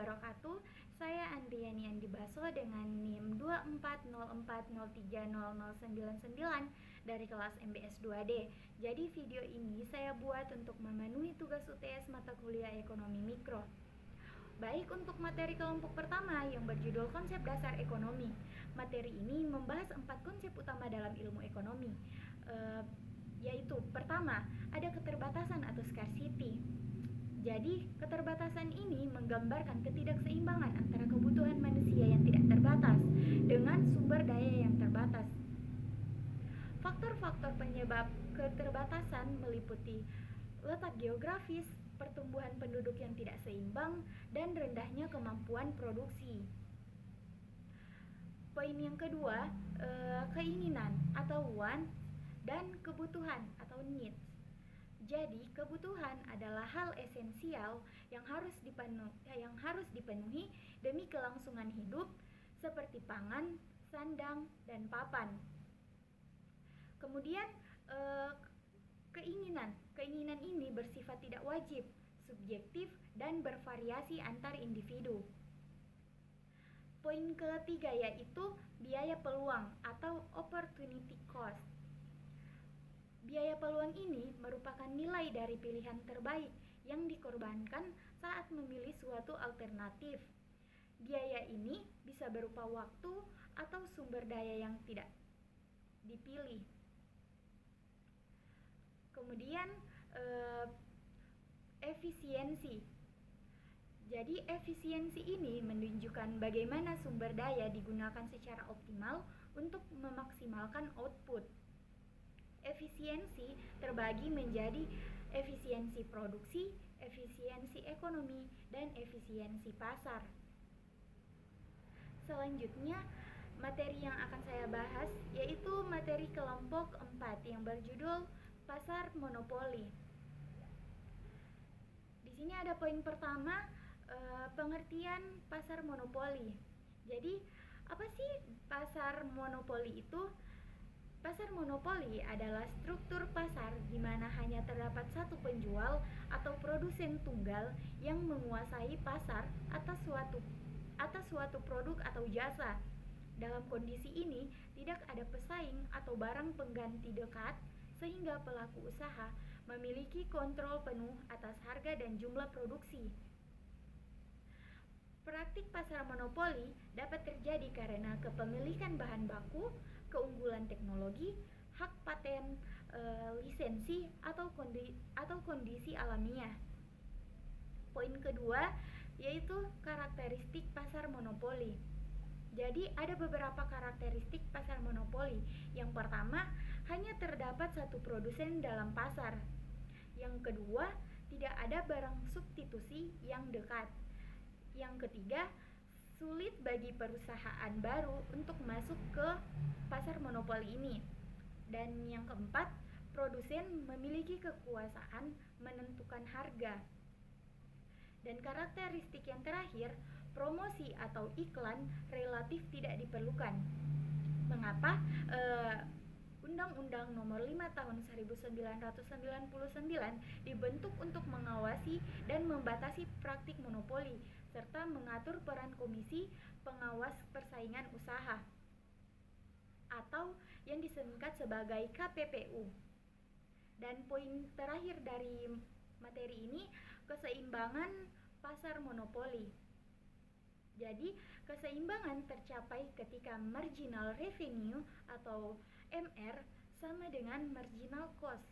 wabarakatuh. Saya Andriani Andi Baso dengan NIM 2404030099 dari kelas MBS 2D. Jadi video ini saya buat untuk memenuhi tugas UTS mata kuliah Ekonomi Mikro. Baik, untuk materi kelompok pertama yang berjudul Konsep Dasar Ekonomi. Materi ini membahas 4 konsep utama dalam ilmu ekonomi, yaitu pertama, ada keterbatasan atau scarcity. Jadi, keterbatasan ini menggambarkan ketidakseimbangan antara kebutuhan manusia yang tidak terbatas dengan sumber daya yang terbatas. Faktor-faktor penyebab keterbatasan meliputi letak geografis, pertumbuhan penduduk yang tidak seimbang, dan rendahnya kemampuan produksi. Poin yang kedua, keinginan atau want dan kebutuhan atau needs. Jadi, kebutuhan adalah hal esensial yang harus dipenuhi demi kelangsungan hidup seperti pangan, sandang, dan papan. Kemudian, keinginan ini bersifat tidak wajib, subjektif, dan bervariasi antar individu. Poin ketiga yaitu biaya peluang atau opportunity cost. Biaya peluang ini merupakan nilai dari pilihan terbaik yang dikorbankan saat memilih suatu alternatif. Biaya ini bisa berupa waktu atau sumber daya yang tidak dipilih. Kemudian efisiensi. Jadi efisiensi ini menunjukkan bagaimana sumber daya digunakan secara optimal untuk memaksimalkan output. Efisiensi terbagi menjadi efisiensi produksi, efisiensi ekonomi, dan efisiensi pasar. Selanjutnya, materi yang akan saya bahas yaitu materi kelompok 4 yang berjudul Pasar Monopoli. Di sini ada poin pertama, pengertian pasar monopoli. Jadi, apa sih pasar monopoli itu? Pasar monopoli adalah struktur pasar di mana hanya terdapat satu penjual atau produsen tunggal yang menguasai pasar atas suatu produk atau jasa. Dalam kondisi ini, tidak ada pesaing atau barang pengganti dekat sehingga pelaku usaha memiliki kontrol penuh atas harga dan jumlah produksi. Praktik pasar monopoli dapat terjadi karena kepemilikan bahan baku, keunggulan teknologi, hak paten, lisensi, atau kondisi alamiah. Poin kedua yaitu karakteristik pasar monopoli. Jadi ada beberapa karakteristik pasar monopoli. Yang pertama, hanya terdapat satu produsen dalam pasar. Yang kedua, tidak ada barang substitusi yang dekat. Yang ketiga, sulit bagi perusahaan baru untuk masuk ke pasar monopoli ini. Dan yang keempat, produsen memiliki kekuasaan menentukan harga. Dan karakteristik yang terakhir, promosi atau iklan relatif tidak diperlukan. Mengapa? Undang-Undang Nomor 5 Tahun 1999 dibentuk untuk mengawasi dan membatasi praktik monopoli serta mengatur peran Komisi Pengawas Persaingan Usaha atau yang disingkat sebagai KPPU. Dan poin terakhir dari materi ini, keseimbangan pasar monopoli. Jadi, keseimbangan tercapai ketika marginal revenue atau MR sama dengan marginal cost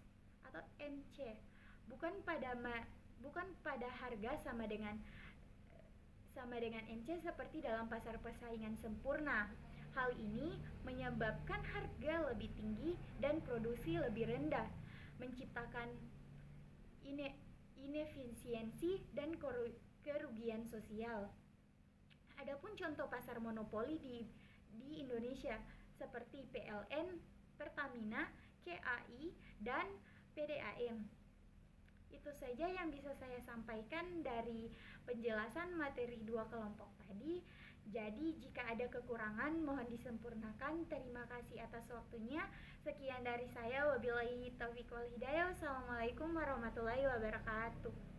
atau MC. Bukan pada harga sama dengan MC seperti dalam pasar persaingan sempurna. Hal ini menyebabkan harga lebih tinggi dan produksi lebih rendah, menciptakan inefisiensi dan kerugian sosial. Adapun contoh pasar monopoli di Indonesia seperti PLN, Pertamina, KAI, dan PDAM. Itu saja yang bisa saya sampaikan dari penjelasan materi 2 kelompok tadi. Jadi jika ada kekurangan mohon disempurnakan. Terima kasih atas waktunya. Sekian dari saya. Wabillahi taufiq wal hidayah. Wassalamualaikum warahmatullahi wabarakatuh.